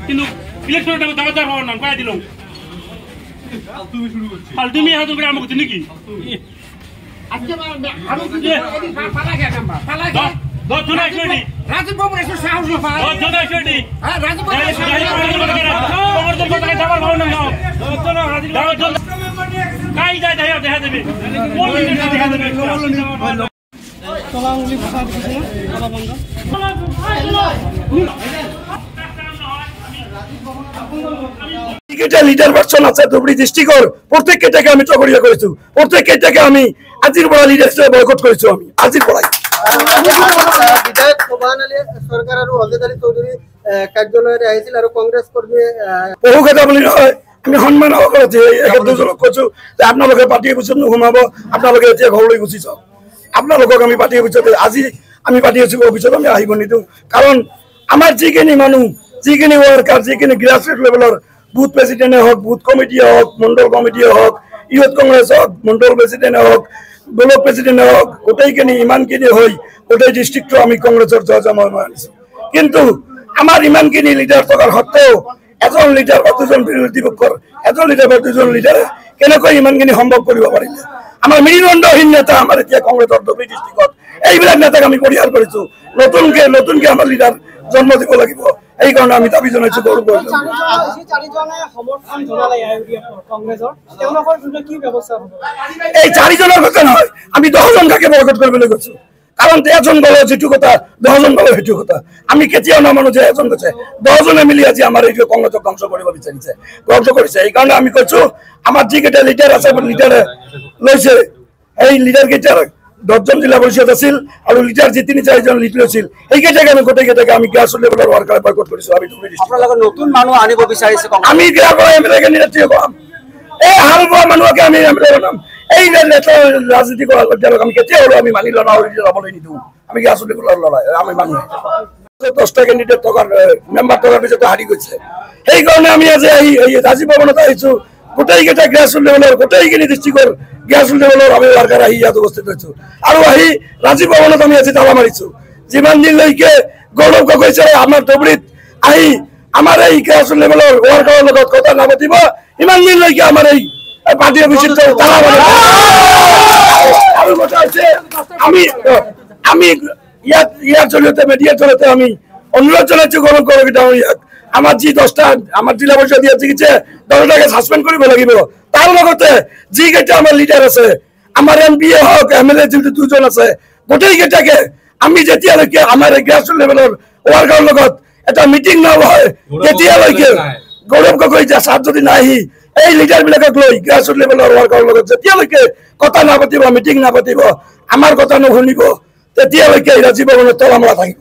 কিন্তু ইলেকশনের টাকা দাওয়াদার হওয়ার নাম পাই দিল আর তুমি হাত করে আমাকে নাকি আজকে আমি পালা গেলাম পালা গে 10 জন আসেনি রাজীব বাবু এসে সাহস না পায় 10 জন আসেনি হ্যাঁ রাজীব বাবু কংগ্রেসের কথা যাবার ভাব না 10 জন কাই যায় দেখা দেবে কোন মিনিটে দেখা দেবে তলাঙ্গুলি ভাষা দিছে না লিডার ভার্সন আছে ধুবড়ি ডিস্ট্রিক্টর প্রত্যেকটাকে আমি চকরিয়া করেছি প্রত্যেকটাকে আমি আজির বড় লিডার হিসেবে বয়কট করেছি আমি আজির বড়াই বিধায়ক সোবান আলী সরকার আর অজয় আলী চৌধুরী কার্যালয়ে আহিছিল আর কংগ্রেস কর্মী বহু কথা বলি নহয় আমি সন্মান করেছি দুজনক কৈছো যে আপোনালোকে পাৰ্টিয়ে পিছত নুসুমাব আপোনালোকে এতিয়া ঘৰলৈ গুচি যাওক আপোনালোকক আমি পাৰ্টিয়ে পিছত আজি আমি পাৰ্টিয়ে পিছত আমি আহিব নিদিওঁ কাৰণ আমাৰ যিখিনি মানুহ যিখিনি ওয়াৰ্কাৰ যিখিনি গ্ৰাসৰুট লেভেলৰ বুথ প্রেসিডেন্টে হোক বুথ কমিটিয়ে হোক মন্ডল কমিটিয়ে হোক ইউথ কংগ্রেস হোক মন্ডল প্রেসিডেন্টে হোক ব্লক প্রেসিডেন্টে হোক গোটেইখিনি ইমানখিনি হৈ গোটেই ডিস্ট্রিক্টটো আমি কংগ্রেসের জয়জয়ময় আনিছো কিন্তু আমার ইমানখিনি লিডার থকাৰ সত্ত্বেও এজন লিডাৰ বা দুজন বিৰোধী পক্ষৰ এজন লিডাৰ বা দুজন লিডাৰে কেনেকৈ ইমানখিনি সম্ভৱ কৰিব পাৰিলে আমাৰ মেৰুদণ্ডহীন নেতা আমাৰ এতিয়া কংগ্ৰেছৰ ধুবুৰী ডিস্ট্ৰিক্টত এইবিলাক নেতাক আমি পৰিহাৰ কৰিছো নতুনকে আমাৰ লিডাৰ জন্ম দিব লাগিব এই কাৰণে আমি দাবি জানাইছো গৌৰব এই চাৰিজনেৰ কথা নয় আমি 10 জন কাকে বয়কট কৰিবলৈ গৈছো কারণ এজন গলে যেটু কথা 10 জন গলে সেটু কথা আমি কেতিয়াও নামানো যে এজন গৈছে 10 জনে মিলি আজি আমাৰ এই কংগ্ৰেছক ধ্বংস কৰিব বিচাৰিছে ধ্বংস কৰিছে এই কাৰণে আমি কৈছো আমাৰ যিকেইটা লিডাৰ আছে লিডাৰে লৈছে এই লিডাৰ কেইটাৰ 10 জন জিলা পরিষদ আছিল আর লিডার যে 3-4 জন লিড লৈছিল এইকেইটাকে আমি গোটেইকেইটাকে আমি গ্রাসরুট লেভেলৰ ওয়াৰ্কাৰ বয়কট কৰিছো আমি আপোনালোকে নতুন মানুহ আনিব বিচাৰিছে আমি গ্ৰামৰ এমএলএ ক্যান্ডিডেট কম এই হালবোৱা মানুহকে আমি এমএলএ বনাম এই নেতা ৰাজনীতি কৰা লোকজনক আমি কেতিয়া হলো আমি মানি লনা আৰু যাবলৈ নিদিওঁ আমি গ্ৰাসৰুট লেভেলৰ লড়াই আমি মানুহ 10টা ক্যান্ডিডেট টকাৰ মেম্বাৰ টকাৰ পিছত হাৰি গৈছে এই কাৰণে আমি আজি এই ৰাজীৱ ভৱনত আহিছো গোটেইকেইটা গ্ৰাসৰুট লেভেলৰ গোটেইখিনি ডিস্ট্ৰিক্টৰ গ্ৰাসৰুট লেভেলৰ আমি ওয়াৰ্কাৰ আহি ইয়াত উপস্থিত হৈছো আৰু আহি ৰাজীৱ ভৱনত আমি আজি তালা মাৰিছো যিমান দিনলৈকে গৌৰৱ গগৈছে আমাৰ ধুবুৰীত আহি আমাৰ এই গ্ৰাসৰুট লেভেলৰ ওয়াৰ্কাৰৰ লগত কথা নাপাতিব ইমান দিনলৈকে আমাৰ এই পাৰ্টি অফিচত তালা মাৰিব আৰু কথা হৈছে আমি ইয়াৰ জৰিয়তে মিডিয়াৰ জৰিয়তে আমি অনুৰোধ জনাইছো গৌৰৱ গগৈ ডাঙৰীয়াক আমাৰ যে 10টা আমাৰ জিলা পৰিষদ দিয়ে দিয়েছে 10টাকে সাসপেন্ড কৰিব লাগিব তাৰ লগতে যি কেইটা আমাৰ লিডাৰ আছে আমাৰ এমপিএ হোক এমএলএ যে দুজন আছে গোটেইকেইটাকে আমি যেতিয়ালৈকে আমাৰ গ্ৰাসৰুট লেভেলৰ ওয়াৰ্কাৰৰ লগত এটা মিটিং না হয় তেতিয়ালৈকে গৌৰৱ গগৈ যে সাত যদি নাহি এই লিডাৰ বিলাকক লৈ গ্ৰাসৰুট লেভেলৰ ওয়াৰ্কাৰৰ লগত যেতিয়ালৈকে কথা নাপাতিব মিটিং নাপাতিব আমাৰ কথা নুশুনিব তেতিয়ালৈকে ৰাজীৱ ভৱনত তলা মৰা থাকিব